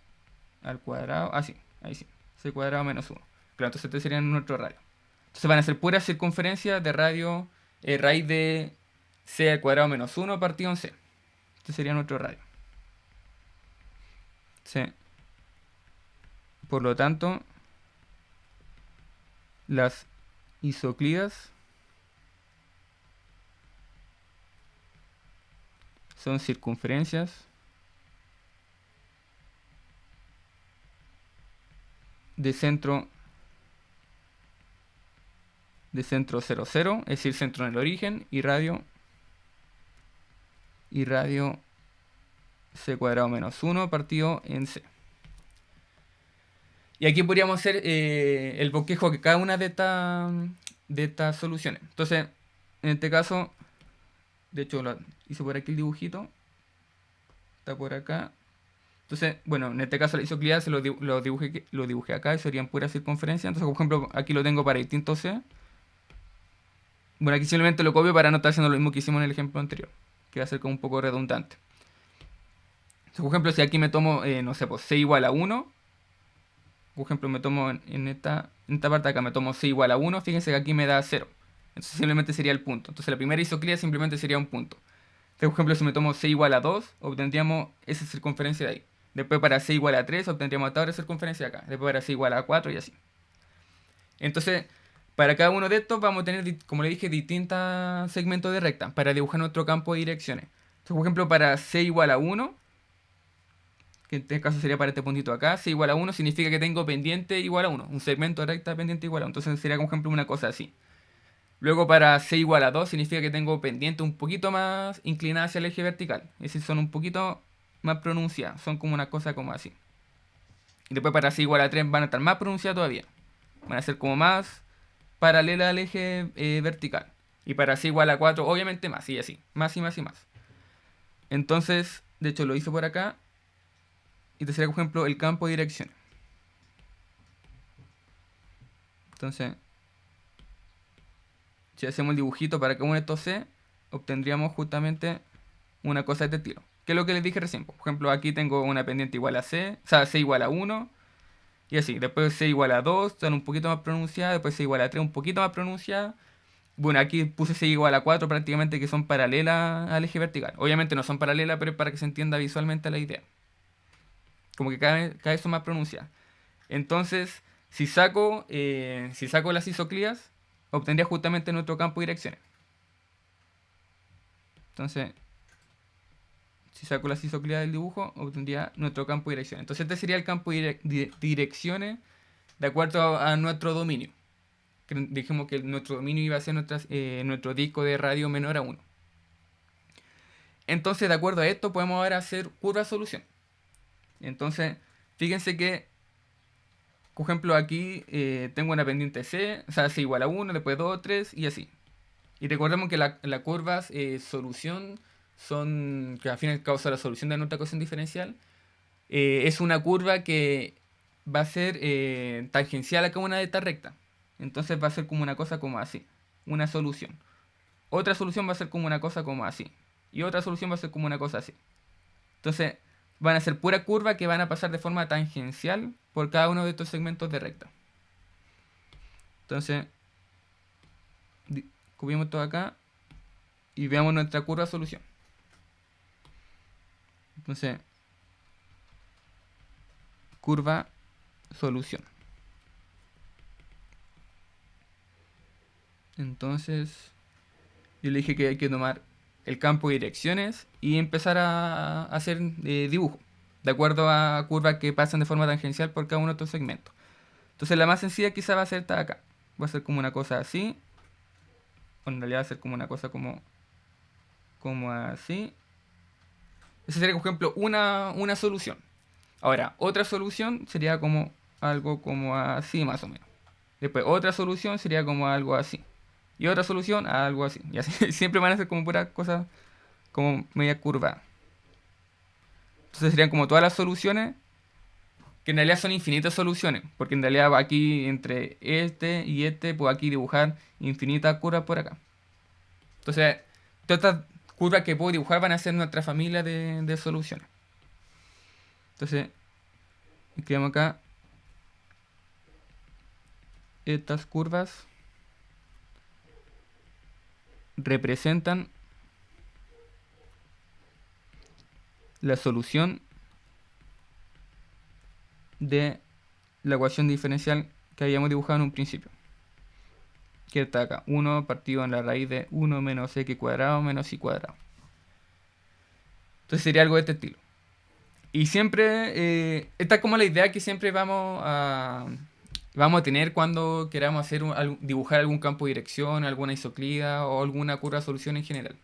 al cuadrado... Ah, sí, ahí sí. C cuadrado menos 1. Claro, entonces este sería nuestro radio. Entonces van a ser puras circunferencias de radio... raíz de c al cuadrado menos 1 partido en c. Este sería nuestro radio. C. Por lo tanto, las isoclidas son circunferencias de centro 0, 0, es decir, centro en el origen, y radio c cuadrado menos 1 partido en c. Y aquí podríamos hacer el bosquejo de cada una de estas soluciones. Entonces, en este caso, de hecho lo hice por aquí el dibujito, está por acá. Entonces, bueno, en este caso la isoclidad se lo dibujé acá y serían puras circunferencias. Entonces, por ejemplo, aquí lo tengo para distintos c. Bueno, aquí simplemente lo copio para no estar haciendo lo mismo que hicimos en el ejemplo anterior, que va a ser como un poco redundante. Entonces, por ejemplo, si aquí me tomo, no sé, pues c igual a 1. Por ejemplo, me tomo en esta parte de acá, me tomo c igual a 1. Fíjense que aquí me da 0. Entonces simplemente sería el punto. Entonces la primera isoclía simplemente sería un punto. Por ejemplo, si me tomo c igual a 2, obtendríamos esa circunferencia de ahí. Después para c igual a 3, obtendríamos esta otra circunferencia de acá. Después para c igual a 4 y así. Entonces, para cada uno de estos vamos a tener, como le dije, distintos segmentos de recta para dibujar nuestro campo de direcciones. Entonces, por ejemplo, para c igual a 1, que en este caso sería para este puntito acá, c igual a 1 significa que tengo pendiente igual a 1, un segmento de recta pendiente igual a 1. Entonces sería, como ejemplo, una cosa así. Luego para c igual a 2 significa que tengo pendiente un poquito más inclinada hacia el eje vertical. Es decir, son un poquito más pronunciadas, son como una cosa como así. Y después para c igual a 3 van a estar más pronunciadas todavía. Van a ser como más paralela al eje vertical. Y para c igual a 4, obviamente más, y así. Más y más y más. Entonces, de hecho lo hice por acá. Y te sería, por ejemplo, el campo de direcciones. Entonces, si hacemos el dibujito para cada uno de estos C, obtendríamos justamente una cosa de este estilo. Que es lo que les dije recién. Por ejemplo, aquí tengo una pendiente igual a C, o sea, C igual a 1. Y así, después C igual a 2, están un poquito más pronunciadas, después C igual a 3, un poquito más pronunciada. Bueno, aquí puse C igual a 4 prácticamente, que son paralelas al eje vertical. Obviamente no son paralelas, pero es para que se entienda visualmente la idea. Como que cada vez son más pronunciadas. Entonces, si saco las isoclías, obtendría justamente nuestro campo de direcciones. Entonces, si saco las isoclías del dibujo, obtendría nuestro campo de direcciones. Entonces, este sería el campo de direcciones de acuerdo a nuestro dominio. Que dijimos que nuestro dominio iba a ser nuestro disco de radio menor a 1. Entonces, de acuerdo a esto, podemos ahora hacer curva solución. Entonces, fíjense que, por ejemplo, aquí tengo una pendiente C, o sea, C igual a 1, después 2, 3 y así. Y recordemos que las curvas solución son, que al fin y al cabo son la solución de nuestra ecuación diferencial. Es una curva que va a ser tangencial a cada una de estas rectas. Entonces va a ser como una cosa como así, una solución. Otra solución va a ser como una cosa como así. Y otra solución va a ser como una cosa así. Entonces van a ser pura curva que van a pasar de forma tangencial por cada uno de estos segmentos de recta. Entonces, cubrimos todo acá y veamos nuestra curva solución. Entonces, curva solución. Entonces, yo le dije que hay que tomar el campo de direcciones y empezar a hacer dibujo, de acuerdo a curvas que pasan de forma tangencial por cada uno de estos segmentos. Entonces, la más sencilla quizá va a ser esta de acá. Va a ser como una cosa así. O en realidad va a ser como una cosa como así. Esa sería, por ejemplo, una solución. Ahora, otra solución sería como algo como así, más o menos. Después, otra solución sería como algo así. Y otra solución, algo así. Y así siempre van a ser como puras cosas como media curva. Entonces serían como todas las soluciones, que en realidad son infinitas soluciones. Porque en realidad aquí entre este y este, puedo aquí dibujar infinitas curvas por acá. Entonces, todas estas curvas que puedo dibujar van a ser nuestra familia de soluciones. Entonces, escribamos acá estas curvas representan la solución de la ecuación diferencial que habíamos dibujado en un principio, que está acá, 1 partido en la raíz de 1 menos x cuadrado menos y cuadrado. Entonces sería algo de este estilo. Y siempre, esta es como la idea que siempre vamos a tener cuando queramos dibujar algún campo de dirección, alguna isoclida o alguna curva de solución en general.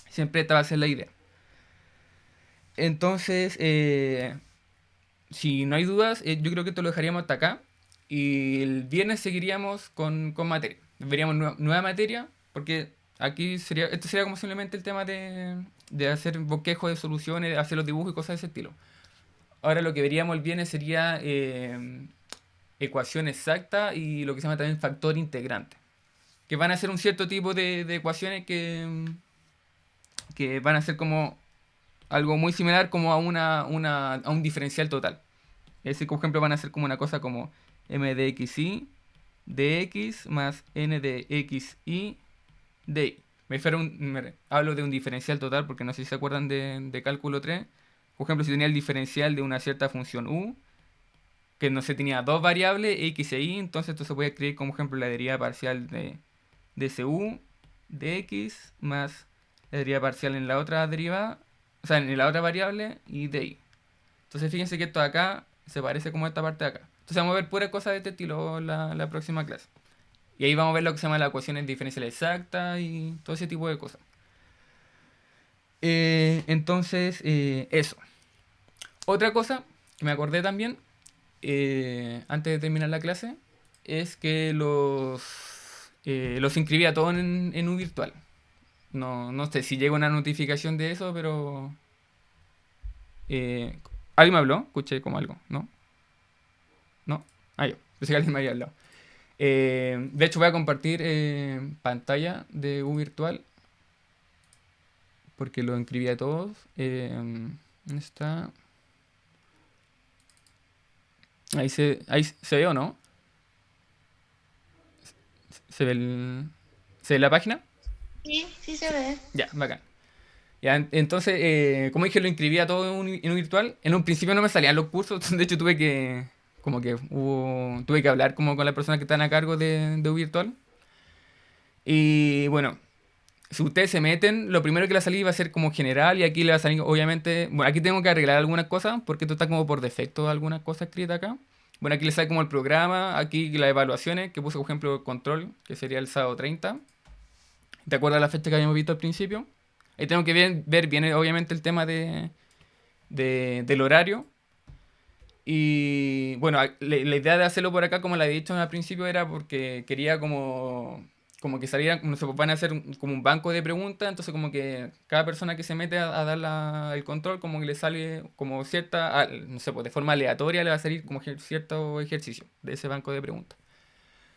Siempre esta va a ser la idea. Entonces, si no hay dudas, yo creo que esto lo dejaríamos hasta acá. Y el viernes seguiríamos con materia. Veríamos nueva materia, porque aquí esto sería como simplemente el tema de hacer bosquejo de soluciones, de hacer los dibujos y cosas de ese estilo. Ahora lo que veríamos el viernes sería ecuación exacta y lo que se llama también factor integrante. Que van a ser un cierto tipo de ecuaciones que van a ser como algo muy similar como a un diferencial total. Es decir, por ejemplo, van a ser como una cosa como m de xy de x más n de xy de y. Hablo de un diferencial total porque no sé si se acuerdan de cálculo 3. Por ejemplo, si tenía el diferencial de una cierta función u, que no se tenía dos variables, x e y, entonces esto se puede escribir como ejemplo la deriva parcial de ese u de x más la deriva parcial en la otra derivada, o sea, en la otra variable y de y. Entonces fíjense que esto de acá se parece como a esta parte de acá. Entonces vamos a ver pura cosa de este estilo la próxima clase. Y ahí vamos a ver lo que se llama las ecuaciones diferenciales exactas y todo ese tipo de cosas. Entonces, eso. Otra cosa que me acordé también, antes de terminar la clase, es que los inscribí a todos en un virtual. No sé si llega una notificación de eso, pero... ¿Alguien me habló? Escuché como algo, ¿no? ¿No? Ah, yo. Pensé que alguien me había hablado. De hecho, voy a compartir pantalla de U virtual porque lo inscribí a todos. ¿Dónde está? Ahí se ve o no. ¿Se ve la página? Sí, sí se ve. Ya, bacán. Ya, entonces, como dije, lo inscribí a todo en un virtual. En un principio no me salían los cursos, de hecho tuve que hablar como con las personas que están a cargo de un virtual. Y bueno, si ustedes se meten, lo primero que le va a salir va a ser como general y aquí le va a salir, obviamente, bueno, aquí tengo que arreglar algunas cosas porque esto está como por defecto algunas cosas escritas acá. Bueno, aquí le sale como el programa, aquí las evaluaciones, que puse por ejemplo control, que sería el sábado 30. ¿Te acuerdas la fecha que habíamos visto al principio? Ahí tengo que ver bien, obviamente, el tema del horario. Y bueno, la idea de hacerlo por acá, como la he dicho al principio, era porque quería como que saliera, no sé, pues van a hacer como un banco de preguntas, entonces como que cada persona que se mete a dar el control, como que le sale como cierta, no sé, pues de forma aleatoria le va a salir como cierto ejercicio de ese banco de preguntas.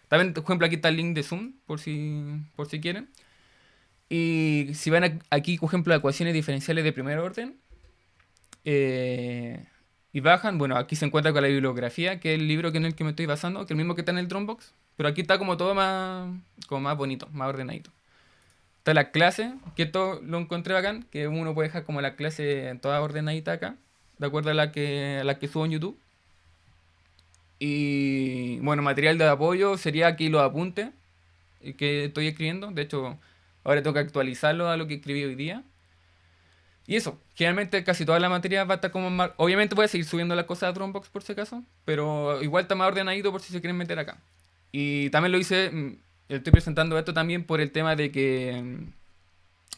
También, por ejemplo, aquí está el link de Zoom, por si quieren. Y si van aquí, por ejemplo, a ecuaciones diferenciales de primer orden, eh, y bajan, bueno, aquí se encuentra con la bibliografía, que es el libro en el que me estoy basando, que es el mismo que está en el Dropbox, pero aquí está como todo como más bonito, más ordenadito. Está la clase, que esto lo encontré bacán, que uno puede dejar como la clase toda ordenadita acá, de acuerdo a la que subo en YouTube. Y bueno, material de apoyo sería aquí los apuntes que estoy escribiendo. De hecho, ahora tengo que actualizarlo a lo que escribí hoy día. Y eso, generalmente casi toda la materia va a estar como más... Obviamente voy a seguir subiendo las cosas a Dropbox por si acaso, pero igual está más ordenadito por si se quieren meter acá. Y también lo hice, estoy presentando esto también por el tema de que...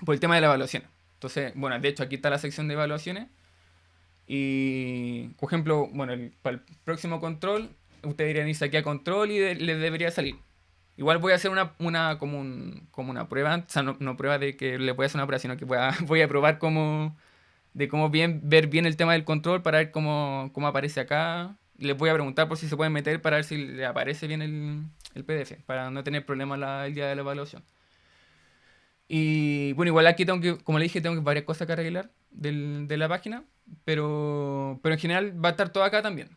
por el tema de la evaluación. Entonces, bueno, de hecho aquí está la sección de evaluaciones. Y, por ejemplo, bueno, para el próximo control, ustedes dirían irse aquí a control y les debería salir. Igual voy a hacer como una prueba, o sea, no prueba de que le voy a hacer una prueba, sino que voy a probar cómo ver bien el tema del control para ver cómo aparece acá. Les voy a preguntar por si se pueden meter para ver si le aparece bien el PDF, para no tener problemas el día de la evaluación. Y bueno, igual aquí como le dije, tengo varias cosas que arreglar de la página, pero en general va a estar todo acá también.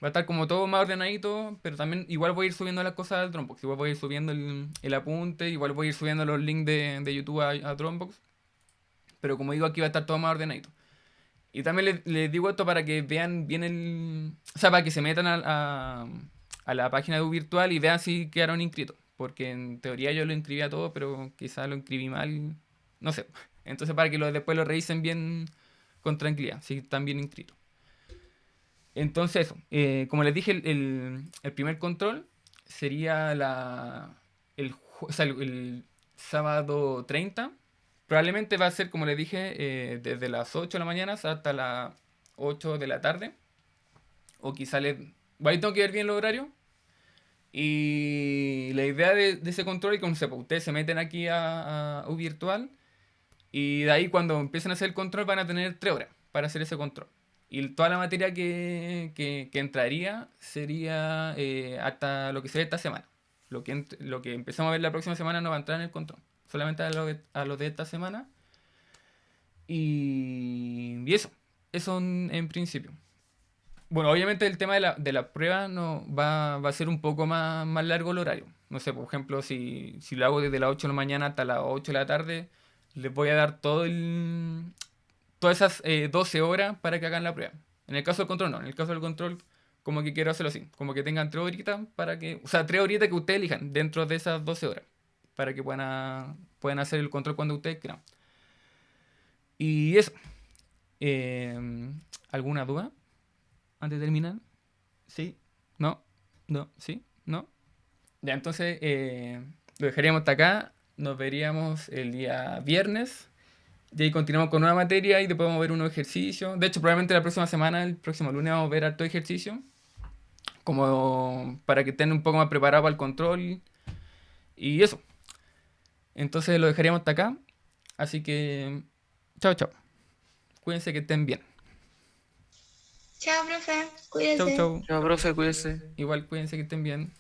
Va a estar como todo más ordenadito, pero también igual voy a ir subiendo las cosas al Dropbox. Igual voy a ir subiendo el apunte, igual voy a ir subiendo los links de YouTube a Dropbox. Pero como digo, aquí va a estar todo más ordenadito. Y también les digo esto para que vean bien o sea, para que se metan a la página de U virtual y vean si quedaron inscritos. Porque en teoría yo lo inscribí a todo, pero quizás lo inscribí mal. No sé. Entonces para que después lo revisen bien con tranquilidad, si están bien inscritos. Entonces eso. Como les dije, el primer control sería o sea, el sábado 30. Probablemente va a ser, como les dije, desde las 8 de la mañana hasta las 8 de la tarde. O quizá ahí tengo que ver bien los horarios. Y la idea de ese control es que, no sé, pues, ustedes se meten aquí a U Virtual y de ahí cuando empiecen a hacer el control van a tener 3 horas para hacer ese control. Y toda la materia que entraría sería hasta lo que se ve esta semana. Lo que empezamos a ver la próxima semana no va a entrar en el control. Solamente a lo de esta semana. Y eso. Eso en principio. Bueno, obviamente el tema de la prueba no va a ser un poco más largo el horario. No sé, por ejemplo, si lo hago desde las 8 de la mañana hasta las 8 de la tarde, les voy a dar todas esas 12 horas para que hagan la prueba. En el caso del control no, en el caso del control como que quiero hacerlo así, como que tengan 3 horitas para que, o sea, 3 horitas que ustedes elijan dentro de esas 12 horas, para que puedan hacer el control cuando ustedes quieran. Y eso. ¿Alguna duda antes de terminar? ¿Sí? ¿No? ¿No? ¿Sí? ¿No? Ya, entonces lo dejaríamos hasta acá. Nos veríamos el día viernes. Y ahí continuamos con nueva materia y después vamos a ver unos ejercicios. De hecho, probablemente la próxima semana, el próximo lunes, vamos a ver harto ejercicio. Como para que estén un poco más preparados para el control. Y eso. Entonces lo dejaríamos hasta acá. Así que, chao, chao. Cuídense que estén bien. Chao, profe. Chau, Cuídese. chau. Chao, profe, cuídese. Igual cuídense que estén bien.